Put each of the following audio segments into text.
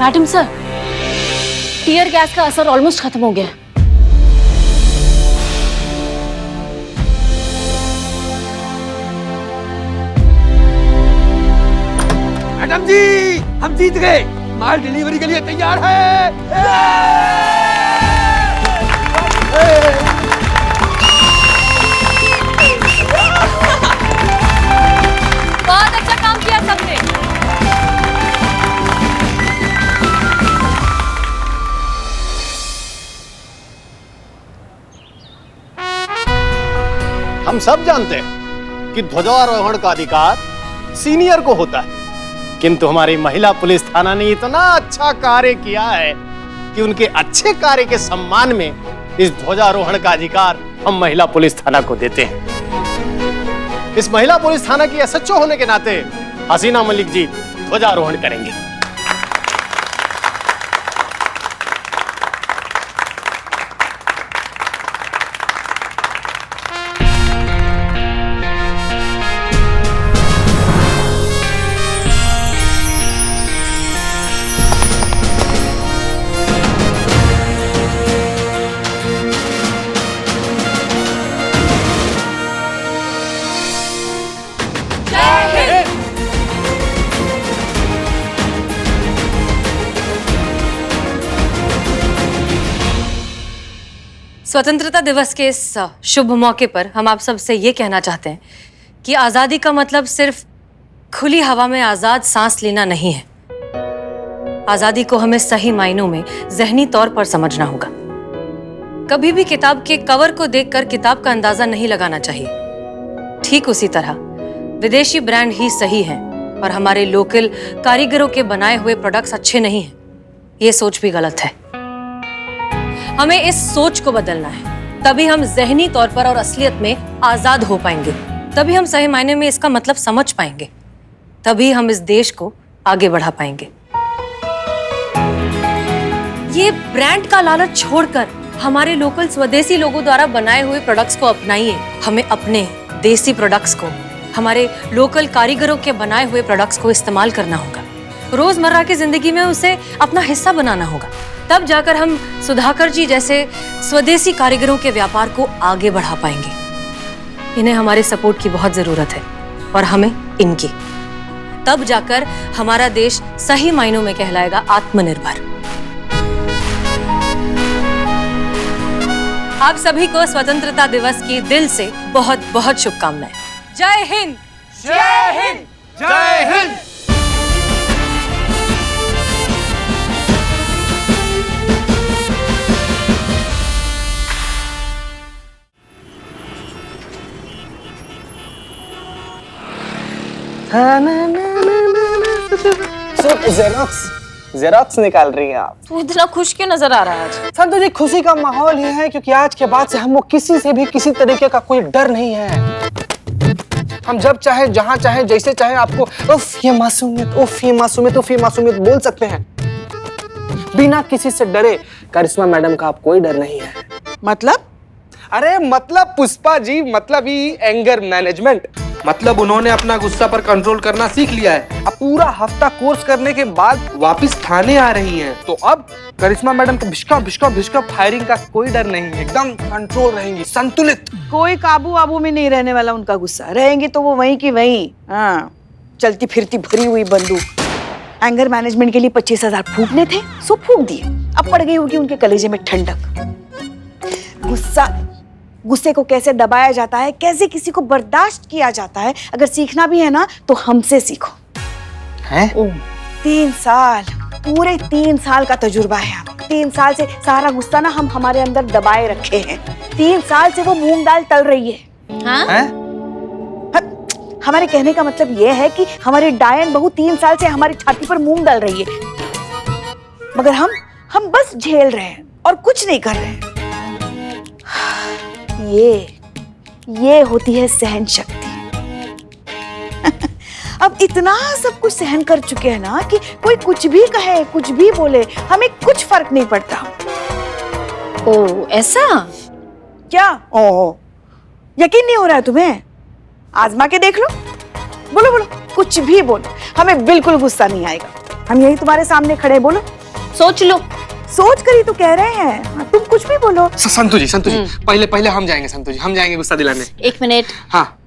Madam sir, tear gas का असर almost खत्म हो गया है। मैडम जी, हम जीत गए। माल डिलीवरी के लिए तैयार है। बहुत अच्छा काम किया सबने। हम सब जानते हैं कि ध्वजारोहण का अधिकार सीनियर को होता है, किंतु हमारी महिला पुलिस थाना ने इतना अच्छा कार्य किया है कि उनके अच्छे कार्य के सम्मान में इस ध्वजारोहण का अधिकार हम महिला पुलिस थाना को देते हैं। इस महिला पुलिस थाना की एसएचओ होने के नाते हसीना मलिक जी ध्वजारोहण करेंगे। स्वतंत्रता दिवस के इस शुभ मौके पर हम आप सबसे ये कहना चाहते हैं कि आज़ादी का मतलब सिर्फ खुली हवा में आज़ाद सांस लेना नहीं है। आज़ादी को हमें सही मायनों में ज़हनी तौर पर समझना होगा। कभी भी किताब के कवर को देखकर किताब का अंदाज़ा नहीं लगाना चाहिए। ठीक उसी तरह विदेशी ब्रांड ही सही है और हमारे लोकल कारीगरों के बनाए हुए प्रोडक्ट्स अच्छे नहीं हैं। ये सोच भी गलत है। हमें इस सोच को बदलना है, तभी हम ज़हनी तौर पर और असलियत में आजाद हो पाएंगे। तभी हम सही मायने में इसका मतलब समझ पाएंगे। तभी हम इस देश को आगे बढ़ा पाएंगे। ये ब्रांड का लालच छोड़कर हमारे लोकल स्वदेशी लोगों द्वारा बनाए हुए प्रोडक्ट्स को अपनाइए। हमें अपने देसी प्रोडक्ट्स को, हमारे लोकल कारीगरों के बनाए हुए प्रोडक्ट्स को इस्तेमाल करना होगा। रोजमर्रा की जिंदगी में उसे अपना हिस्सा बनाना होगा। तब जाकर हम सुधाकर जी जैसे स्वदेशी कारीगरों के व्यापार को आगे बढ़ा पाएंगे। इन्हें हमारे सपोर्ट की बहुत जरूरत है और हमें इनकी। तब जाकर हमारा देश सही मायनों में कहलाएगा आत्मनिर्भर। आप सभी को स्वतंत्रता दिवस की दिल से बहुत बहुत शुभकामनाएं। जय हिंद। जय हिंद। जय हिंद। जेरोक्स निकाल रही हैं आप। तू इतना खुश क्यों नजर आ रहा है आज? संतु जी, खुशी का माहौल ही है क्योंकि आज के बाद से हमको किसी से भी किसी तरीके का कोई डर नहीं है। हम जब चाहे, जहां चाहे, जैसे चाहे आपको उफ ये मासूमियत, उफ ये मासूमियत, उफ ये मासूमियत बोल सकते हैं बिना किसी से डरे। करिश्मा मैडम का आप कोई डर नहीं है। मतलब? अरे मतलब पुष्पा जी, मतलब ही एंगर मैनेजमेंट। मतलब उन्होंने अपना गुस्सा पर कंट्रोल करना सीख लिया है। अब पूरा हफ्ता कोर्स करने के बाद वापिस थाने आ रही हैं। तो अब करिश्मा मैडम को भिष्का भिष्का भिष्का फायरिंग का कोई डर नहीं है। एकदम कंट्रोल रहेंगी, संतुलित। कोई काबू वाबू में नहीं रहने वाला उनका गुस्सा। रहेंगी तो वो वहीं की वहीं। हाँ, चलती फिरती भरी हुई बंदूक। एंगर मैनेजमेंट के लिए 25,000 फूकने थे, सो फूक दिए। अब पड़ गई होगी उनके कलेजे में ठंडक। गुस्से को कैसे दबाया जाता है, कैसे किसी को बर्दाश्त किया जाता है, अगर सीखना भी है ना तो हमसे सीखो। हैं? 3 साल, पूरे 3 साल का तजुर्बा है हमें। 3 साल से सारा गुस्सा ना हम हमारे अंदर दबाए रखे हैं। 3 साल से वो मूंग दाल तल रही है। हाँ? हमारे कहने का मतलब ये है कि हमारी डायन बहू 3 साल से हमारी छाती पर मूंग डाल रही है, मगर हम बस झेल रहे हैं और कुछ नहीं कर रहे हैं। ये होती है सहन शक्ति। अब इतना सब कुछ सहन कर चुके हैं ना कि कोई कुछ भी कहे, कुछ भी बोले, हमें कुछ फर्क नहीं पड़ता। ओह, ऐसा क्या? ओह, यकीन नहीं हो रहा है तुम्हें? आजमा के देख लो। बोलो बोलो, कुछ भी बोलो, हमें बिल्कुल गुस्सा नहीं आएगा। हम यही तुम्हारे सामने खड़े, बोलो। सोच लो। सोच कर ही तो कह रहे हैं। हाँ, तुम कुछ भी बोलो। संतु जी पहले हम जाएंगे। संतु जी हम जाएंगे गुस्सा दिलाने। 1 मिनट। हाँ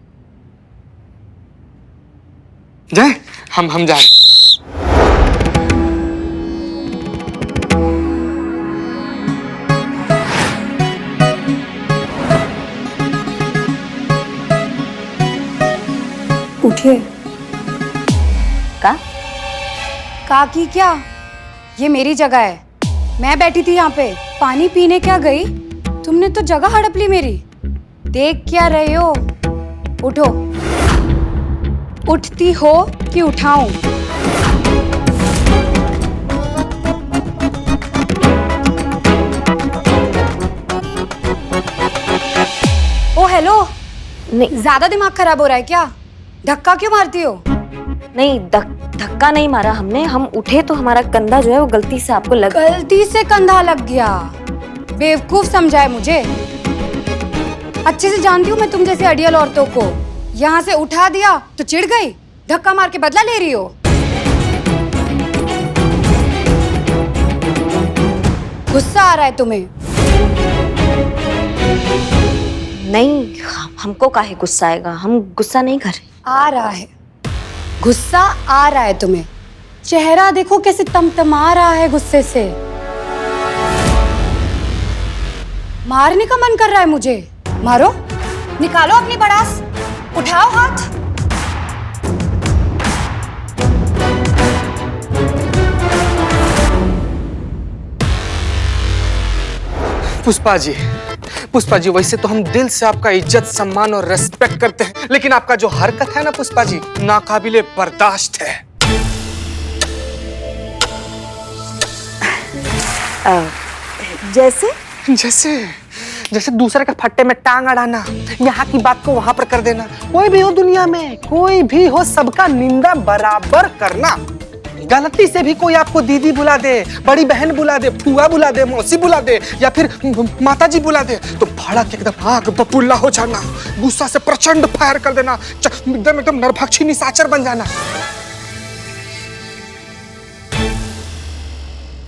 जाए हम जाए। उठिए। का की क्या? ये मेरी जगह है, मैं बैठी थी यहाँ पे। पानी पीने क्या गई? तुमने तो जगह हड़प ली मेरी। देख क्या रहे हो? उठो। उठती हो कि उठाऊं? ओ हेलो, नहीं ज्यादा दिमाग खराब हो रहा है क्या? धक्का क्यों मारती हो? नहीं, धक्का नहीं मारा हमने। हम उठे तो हमारा कंधा जो है वो गलती से आपको लग गलती से कंधा लग गया? बेवकूफ समझा है मुझे। अच्छे से जानती हूँ मैं तुम जैसे अड़ियल औरतों को। यहाँ से उठा दिया तो चिढ़ गई, धक्का मार के बदला ले रही हो। गुस्सा आ रहा है तुम्हें? नहीं, हमको काहे गुस्सा आएगा? हम गुस्सा नहीं कर रहे। आ रहा है, गुस्सा आ रहा है तुम्हें। चेहरा देखो कैसे तमतमा रहा है गुस्से से। मारने का मन कर रहा है मुझे। मारो, निकालो अपनी बड़ास, उठाओ हाथ। पुष्पा जी वैसे तो हम दिल से आपका इज्जत सम्मान और रेस्पेक्ट करते हैं, लेकिन आपका जो हरकत है ना पुष्पा जी, नाकाबिले बर्दाश्त है। जैसे जैसे दूसरे के फट्टे में टांग अड़ाना, यहाँ की बात को वहां पर कर देना। कोई भी हो दुनिया में, कोई भी हो, सबका निंदा बराबर करना। गलती से भी कोई आपको दीदी बुला दे, बड़ी बहन बुला दे, फुआ बुला दे, मौसी बुला दे या फिर माता जी बुला दे तो भड़क एकदम आग बबूला हो जाना, गुस्सा से प्रचंड फायर कर देना, एकदम नरभक्षी निशाचर बन जाना।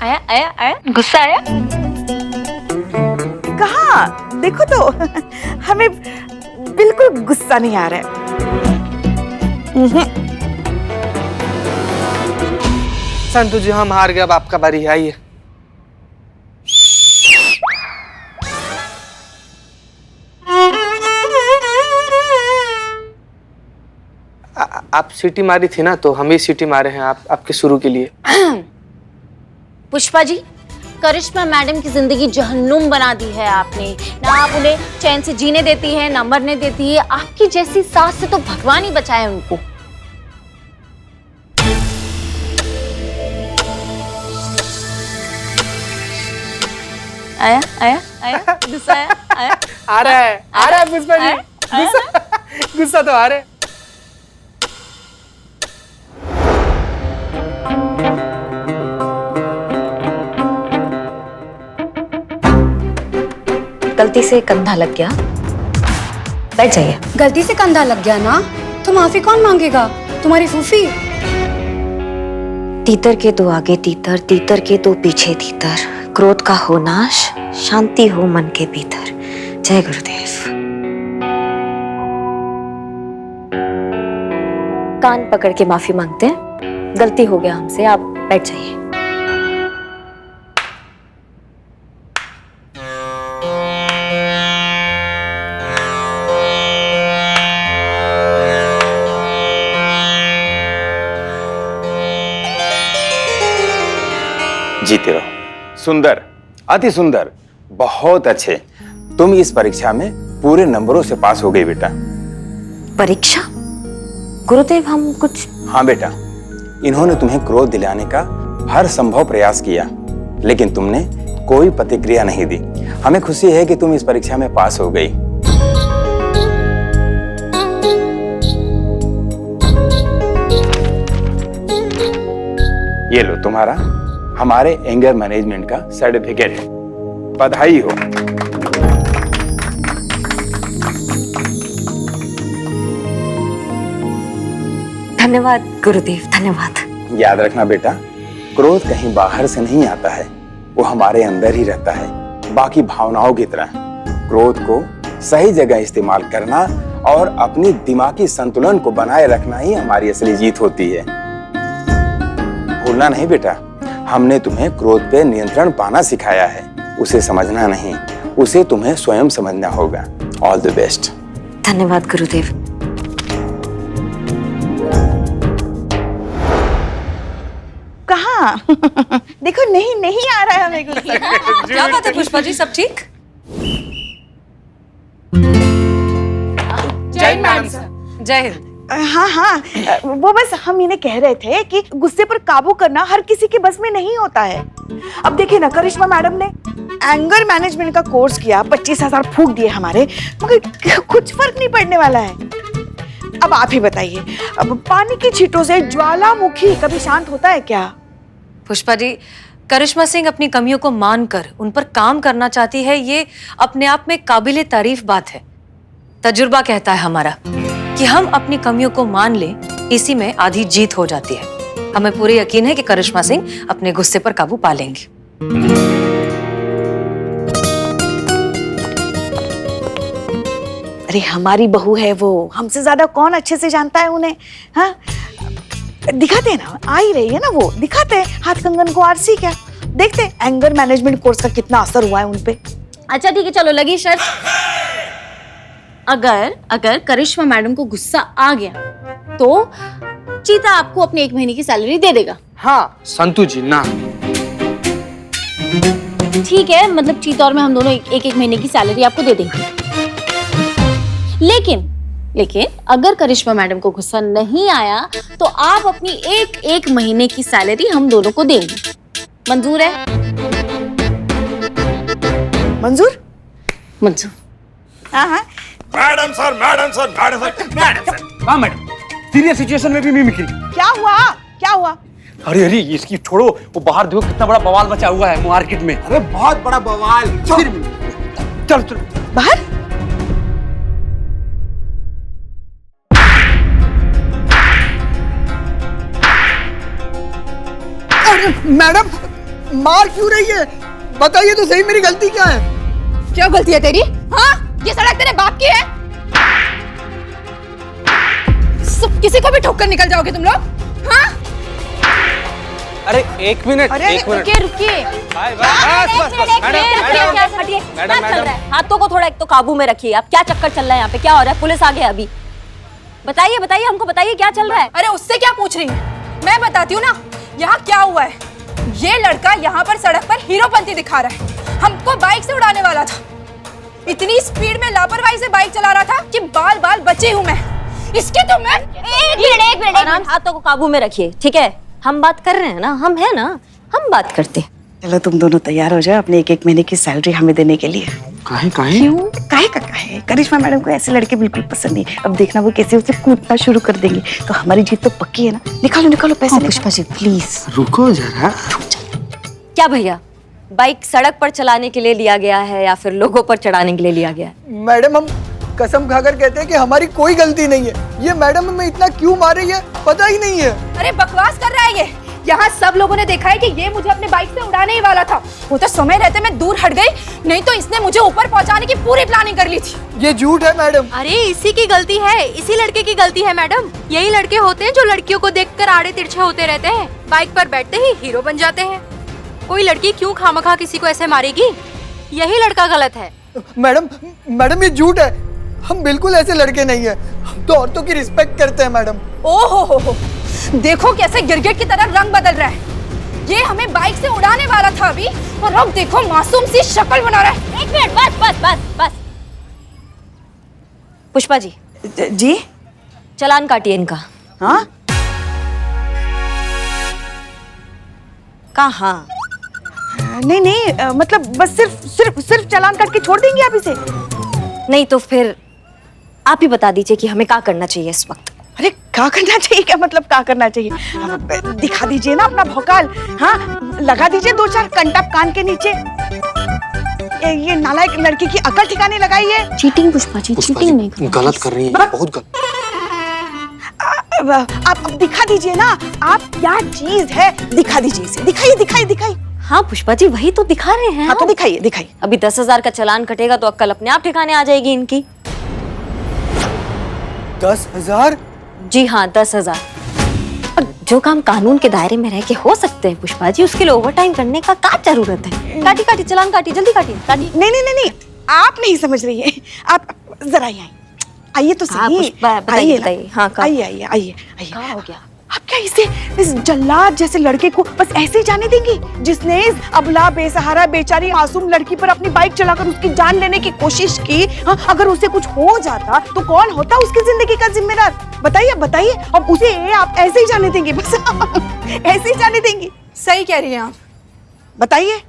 आया गुस्सा आया? कहाँ? देखो तो हमें बिल्कुल गुस्सा नहीं आ रहा है। संतु जी हम हार गए, अब आपका बारी है, आइए। आप सीटी मारी थी ना, तो हम ही सीटी मारे हैं आपके शुरू के लिए। पुष्पा जी, करिश्मा मैडम की जिंदगी जहन्नुम बना दी है आपने। ना आप उन्हें चैन से जीने देती है, ना मरने देती है। आपकी जैसी सास से तो भगवान ही बचाए उनको। आया गुस्सा आया? आ रहा है पुष्पा जी, गुस्सा तो आ रहा है। गलती से कंधा लग गया, बैठ जाइए। गलती से कंधा लग गया ना, तो माफी कौन मांगेगा? तुम्हारी फूफी। तीतर के दो आगे तीतर, तीतर के दो पीछे तीतर, क्रोध का हो नाश, शांति हो मन के भीतर। जय गुरुदेव। कान पकड़ के माफी मांगते हैं, गलती हो गया हमसे, आप बैठ जाइए। जीते रहो। सुंदर, अति सुंदर, बहुत अच्छे। तुम इस परीक्षा में पूरे नंबरों से पास हो गई बेटा। परीक्षा? गुरुदेव हम कुछ। हाँ बेटा, इन्होंने तुम्हें क्रोध दिलाने का हर संभव प्रयास किया, लेकिन तुमने कोई प्रतिक्रिया नहीं दी। हमें खुशी है कि तुम इस परीक्षा में पास हो गई। ये लो तुम्हारा हमारे एंगर मैनेजमेंट का सर्टिफिकेट है। बधाई हो। धन्यवाद गुरुदेव, धन्यवाद। याद रखना बेटा, क्रोध कहीं बाहर से नहीं आता है, वो हमारे अंदर ही रहता है, बाकी भावनाओं की तरह। क्रोध को सही जगह इस्तेमाल करना और अपनी दिमागी संतुलन को बनाए रखना ही हमारी असली जीत होती है। भूलना नहीं बेटा, हमने तुम्हें क्रोध पे नियंत्रण पाना सिखाया है, उसे समझना नहीं, उसे तुम्हें स्वयं समझना होगा। All the best. धन्यवाद गुरुदेव। कहाँ? देखो नहीं नहीं आ रहा है हमें कुछ। क्या बात है पुष्पा जी, सब ठीक? जय मैडम सर। जय हिंद। हाँ हाँ, वो बस हम इन्हें कह रहे थे कि गुस्से पर काबू करना हर किसी के बस में नहीं होता है। अब देखिए ना, करिश्मा मैडम ने एंगर मैनेजमेंट का कोर्स किया, 25,000 फूंक दिए हमारे, मगर कुछ फर्क नहीं पड़ने वाला है। अब आप ही बताइए, अब पानी की छींटों से ज्वालामुखी कभी शांत होता है क्या? पुष्पा जी, करिश्मा सिंह अपनी कमियों को मानकर उन पर काम करना चाहती है, ये अपने आप में काबिले तारीफ बात है। तजुर्बा कहता है हमारा कि हम अपनी कमियों को मान लें, इसी में आधी जीत हो जाती है। हमें पूरी यकीन है कि करिश्मा सिंह अपने गुस्से पर काबू पा लेंगी। अरे हमारी बहू है वो, हमसे ज्यादा कौन अच्छे से जानता है उन्हें? हाँ, दिखाते हैं ना, आ ही रही है ना वो, दिखाते हैं हाथ कंगन को आरसी क्या, देखते हैं एंगर मैनेजमेंट कोर्स का कितना असर हुआ है उनपे। अच्छा ठीक है, चलो लगी शर्त। अगर करिश्मा मैडम को गुस्सा आ गया तो चीता आपको अपनी 1 महीने की सैलरी दे देगा। हाँ संतु जी ना। ठीक है, मतलब चीता और मैं हम दोनों एक महीने की सैलरी आपको दे देंगे। लेकिन अगर करिश्मा मैडम को गुस्सा नहीं आया तो आप अपनी एक महीने की सैलरी हम दोनों को देंगे। मंजूर है? मंजूर? मंजूर। हाँ हाँ। Madam sir, madam sir, madam sir, madam sir. हाँ मैडम, सीरियस सिचुएशन में भी मिमिक्री। क्या हुआ? क्या हुआ? अरे इसकी छोड़ो, वो बाहर देखो कितना बड़ा बवाल मचा हुआ है मार्केट में। अरे बहुत बड़ा बवाल। चल चल बाहर। अरे मैडम, मार क्यों रही है? बताइए तो सही, मेरी गलती क्या है? क्या गलती है तेरी? हाँ, ये सड़क तेरे बाप की है? सब किसी को भी ठोक कर निकल जाओगे तुम लोग? हाँ? अरे एक मिनट, एक मिनट। रुकिए। मैडम, हाथों को थोड़ा एक तो काबू में रखिए। आप क्या चक्कर चल रहा है यहाँ पे? क्या हो रहा है? पुलिस आ गया अभी। बताइए हमको बताइए क्या चल रहा है? अरे उससे क्या पूछ रही है? मैं बताती हूँ ना, यहाँ क्या हुआ है। ये लड़का यहाँ पर सड़क पर हीरोपंती दिखा रहा है, हमको बाइक से उड़ाने वाला था। इतनी स्पीड में लापरवाही से बाइक चला रहा था कि बाल बची हूँ मैं। इसके तो मैं एक मिनट, हाथों को काबू में रखिए, ठीक है? हम बात कर रहे हैं ना, हम हम बात करते हैं। चलो तुम दोनों तैयार हो जाओ अपने एक महीने की सैलरी हमें देने के लिए। काहे? क्यों? काहे? करिश्मा मैडम को ऐसे लड़के बिल्कुल पसंद नहीं। अब देखना वो कैसे उसे कूटना शुरू कर देंगे, तो हमारी जीत तो पक्की है ना। निकालो पैसे। पुष्पा जी प्लीज रुको जरा। क्या भैया, बाइक सड़क पर चलाने के लिए लिया गया है या फिर लोगों पर चढ़ाने के लिए लिया गया है? मैडम, हम कसम खाकर कहते हैं कि हमारी कोई गलती नहीं है। ये मैडम हमें इतना क्यों मार रही है पता ही नहीं है। अरे बकवास कर रहा है ये। यहाँ सब लोगों ने देखा है कि ये मुझे अपने बाइक से उड़ाने ही वाला था। वो तो समय रहते मैं दूर हट गई, नहीं तो इसने मुझे ऊपर पहुँचाने की पूरी प्लानिंग कर ली थी। ये झूठ है मैडम। अरे इसी की गलती है, इसी लड़के की गलती है मैडम। यही लड़के होते हैं जो लड़कियों को देखकर आड़े तिरछे होते रहते हैं, बाइक पर बैठते ही हीरो बन जाते हैं। कोई लड़की क्यों खामखा किसी को ऐसे मारेगी? यही लड़का गलत है। मैडम ये झूठ है, हम बिल्कुल ऐसे लड़के नहीं है। हम तो औरतों की रिस्पेक्ट करते हैं मैडम। ओहो, देखो कैसे गिरगिट की तरह रंग बदल रहा है। ये हमें बाइक से उड़ाने वाला था अभी, और अब देखो मासूम सी शक्ल बना रहा है। 1 मिनट, बस। पुष्पा जी जी चालान काटिए इनका। हाँ कहाँ? नहीं, मतलब बस सिर्फ चालान काट के छोड़ देंगे आप इसे? नहीं तो फिर आप ही बता दीजिए कि हमें क्या करना चाहिए इस वक्त। अरे क्या करना चाहिए? क्या मतलब क्या करना चाहिए? दिखा दीजिए ना अपना भौकाल। हाँ, लगा दीजिए 2-4 कंटप कान के नीचे। ये नालायक लड़की की अकल ठिकाने लगाई है। चीटिंग पुष्पा जी, चीटिंग नहीं गलत कर रही है, बहुत गलत। आप दिखा दीजिए ना, आप क्या चीज है, दिखा दीजिए इसे, दिखाइए दिखाइए दिखाइए। हाँ पुष्पा जी, वही तो दिखा रहे हैं। हाँ तो दिखाइए दिखाइए। अभी 10,000 का चालान कटेगा तो अक्कल अपने आप ठिकाने आ जाएगी इनकी। 10,000? जी हाँ, 10,000। और जो काम कानून के दायरे में रह के हो सकते हैं पुष्पा जी, उसके लिए ओवर टाइम करने का क्या जरूरत है? काटी काटी चालान काटी, जल्दी काटी काटी। नहीं नहीं नहीं नहीं, आप नहीं समझ रही है। आप जरा आइए, आइए तो हाँ, सही। पुष्पा, बताइए बताइए। हाँ आइए आइए आइए आइए। क्या हो गया? आप क्या इस जल्लाद जैसे लड़के को बस ऐसे ही जाने देंगी, जिसने इस अबला बेसहारा बेचारी मासूम लड़की पर अपनी बाइक चलाकर उसकी जान लेने की कोशिश की? हाँ, अगर उसे कुछ हो जाता तो कौन होता उसकी जिंदगी का जिम्मेदार? बताइए बताइए। अब उसे आप ऐसे ही जाने देंगी? बस ऐसे ही जाने देंगी? सही कह रही हैं आप। बताइए।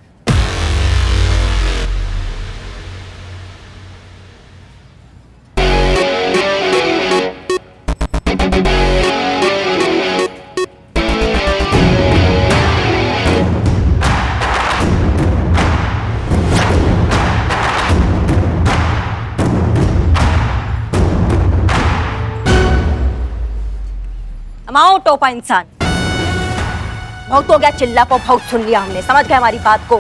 अमाओ टोपा इंसान, बहुत हो गया, चिल्ला को बहुत सुन लिया हमने, समझ गए हमारी बात को।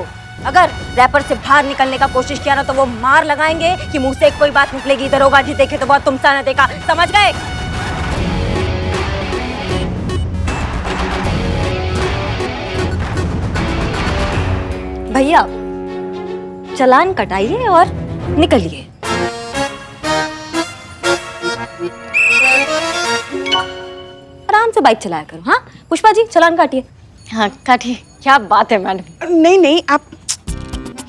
अगर रैपर से बाहर निकलने का कोशिश किया ना तो वो मार लगाएंगे कि मुंह से कोई बात निकलेगी, दरोगा जी देखे तो बहुत तुमसा न देखा, समझ गए? भैया चालान कटाइए और निकलिए। आराम से बाइक चलाया करो। हाँ पुष्पा जी, चालान काटिए। हाँ काटिए। क्या बात है मैडम। नहीं नहीं, आप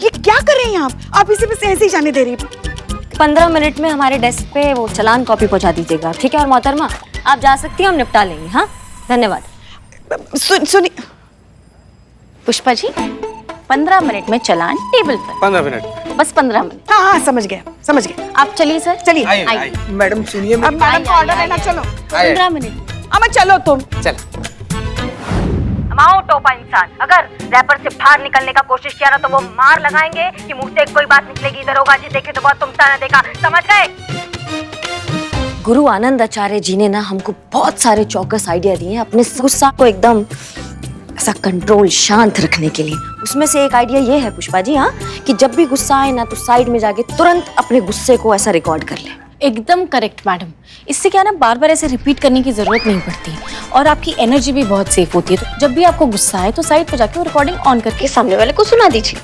ये क्या कर रही हैं? आप इसे बस ऐसे ही जाने दे रही हैं। 15 मिनट में हमारे डेस्क पे वो चालान कॉपी पहुंचा दीजिएगा, ठीक है? और मोहतरमा आप जा सकती हैं, हम निपटा लेंगे। हाँ धन्यवाद। सुनिए पुष्पा जी, 15 मिनट में चालान टेबल पर। 15 मिनट? बस 15 मिनट। हाँ हाँ समझ गए समझ गए। आप चलिए सर। चलिए। आइए। मैडम सुनिए, अब मैडम का ऑर्डर है ना, चलो। 15 मिनट। अमा चलो तुम। चल। अमाओ टोपा इंसान, अगर रैपर से बाहर निकलने का कोशिश किया ना तो वो मार लगाएंगे कि मुंह से कोई बात निकलेगी, दरोगा जी देखे तो बहुत तुमसा न देखा, समझ गए? गुरु आनंद आचार्य जी ने ना हमको बहुत सारे चौकस आइडिया दिए हैं अपने गुस्सा को एकदम ऐसा कंट्रोल, शांत रखने के लिए। उसमें से एक आइडिया ये है पुष्पा जी, हाँ, कि जब भी गुस्सा आए ना तो साइड में जाके तुरंत अपने गुस्से को ऐसा रिकॉर्ड कर ले। एकदम करेक्ट मैडम। इससे क्या ना, बार बार ऐसे रिपीट करने की जरूरत नहीं पड़ती और आपकी एनर्जी भी बहुत सेफ होती है। तो जब भी आपको गुस्सा आए तो साइड पे जाके वो रिकॉर्डिंग ऑन करके सामने वाले को सुना दीजिए।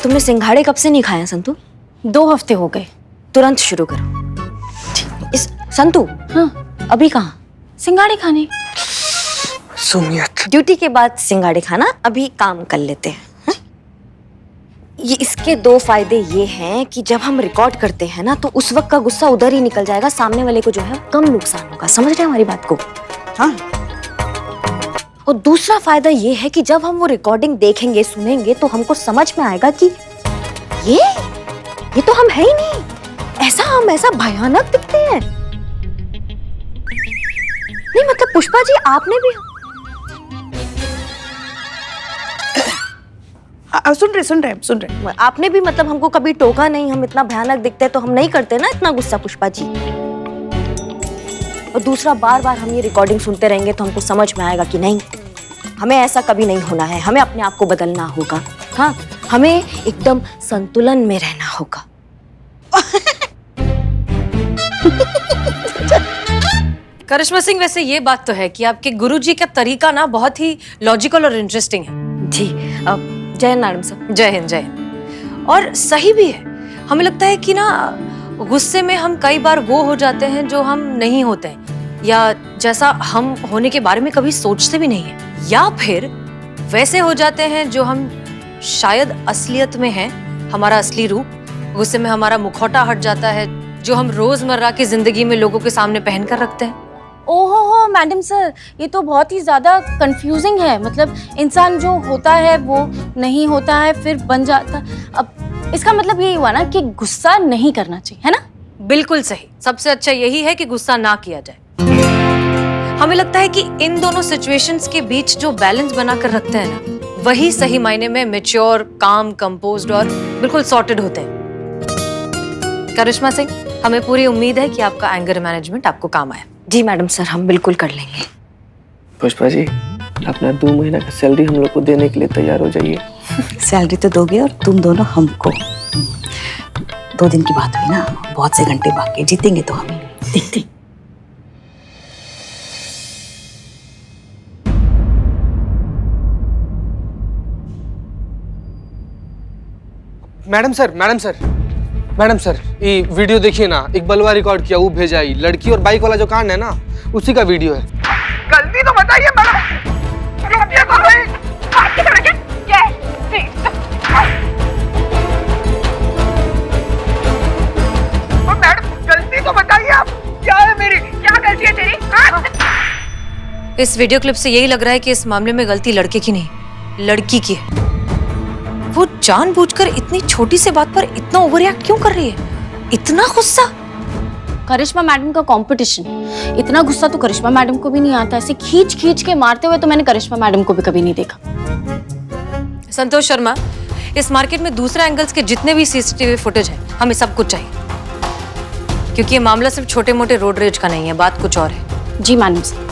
तुमने सिंघाड़े कब से नहीं खाया संतू? 2 हफ्ते हो गए। तुरंत शुरू करो। इस संतू, हाँ अभी कहाँ? सिंघाड़े खाने। सुमियत, ड्यूटी के बाद सिंघाड़े खाना, अभी काम कर लेते हैं। हाँ? ये इसके 2 फायदे ये हैं कि जब हम रिकॉर्ड करते हैं ना तो उस वक्त का गुस्सा उधर ही निकल जाएगा, सामने वाले को जो है कम नुकसान होगा। समझ रहे हैं हमारी बात को? हाँ। और दूसरा फायदा ये है कि जब हम वो रिकॉर्डिंग देखेंगे, सुनेंगे तो हमको समझ में आएगा कि ये तो हम है ही नहीं, हम ऐसा भयानक दिखते हैं। नहीं मतलब पुष्पा जी, आपने भी सुन रहे। आपने भी मतलब हमको कभी टोका नहीं, हम इतना भयानक दिखते हैं तो हम नहीं करते ना इतना गुस्सा पुष्पा जी। और दूसरा, बार बार हम ये रिकॉर्डिंग सुनते रहेंगे तो हमको समझ में आएगा कि नहीं, हमें ऐसा कभी नहीं होना है, हमें अपने आप को बदलना होगा। हाँ, हमें एकदम संतुलन में रहना होगा। करिश्मा सिंह, वैसे ये बात तो है कि आपके गुरुजी का तरीका ना बहुत ही लॉजिकल और इंटरेस्टिंग है। जी, जय हिंद मैडम सर। जय हिंद, जय हिंद। और सही भी है। हमें लगता है कि ना गुस्से में हम कई बार वो हो जाते हैं जो हम नहीं होते हैं, या जैसा हम होने के बारे में कभी सोचते भी नहीं है, या फिर वैसे हो जाते हैं जो हम शायद असलियत में हैं, हमारा असली रूप। गुस्से में हमारा मुखौटा हट जाता है जो हम रोजमर्रा की जिंदगी में लोगों के सामने पहन कर रखते हैं। ओहो मैडम सर, ये तो बहुत ही ज्यादा कंफ्यूजिंग है। मतलब इंसान जो होता है वो नहीं होता है, फिर बन जाता। अब इसका मतलब यही हुआ ना कि गुस्सा नहीं करना चाहिए, है ना? बिल्कुल सही। सबसे अच्छा यही है कि गुस्सा ना किया जाए। हमें लगता है कि इन दोनों सिचुएशंस के बीच जो बैलेंस बना कर रखते हैं ना, वही सही मायने में मैच्योर, काम, कंपोज्ड और बिल्कुल सॉर्टेड होते हैं। करिश्मा सिंह, हमें पूरी उम्मीद है कि आपका एंगर मैनेजमेंट आपको काम आया। जी मैडम सर, हम बिल्कुल कर लेंगे। पुष्पा जी, अपना 2 महीना का सैलरी हम लोग को देने के लिए तैयार हो जाइए। सैलरी तो दोगे और तुम दोनों हमको। 2 दिन की बात हुई ना, बहुत से घंटे बाकी, जीतेंगे तो हम ही। देखते। Madam sir, madam sir, madam sir, ये वीडियो देखिए ना, इकबलवा रिकॉर्ड किया, वो भेजा ही। लड़की और बाइक वाला जो कांड है ना, उसी का वीडियो है। गलती तो बताइए मैडम। मैडम गलती तो बताइए आप, क्या है मेरी, क्या गलती है तेरी? इस वीडियो क्लिप से यही लग रहा है कि इस मामले में गलती लड़के की नहीं, लड़की की है। वो जानबूझकर इतनी छोटी सी बात पर इतना ओवररिएक्ट क्यों कर रही है? इतना गुस्सा? करिश्मा मैडम का कंपटीशन, इतना गुस्सा तो करिश्मा मैडम को भी नहीं आता। ऐसे खींच खींच के मारते हुए तो मैंने करिश्मा मैडम को भी कभी नहीं देखा। संतोष शर्मा, इस मार्केट में दूसरे एंगल्स के जितने भी सीसीटीवी फुटेज हैं, हमें सब कुछ चाहिए, क्योंकि ये मामला सिर्फ छोटे मोटे रोड रेज का नहीं है, बात कुछ और है। जी मैडम सर।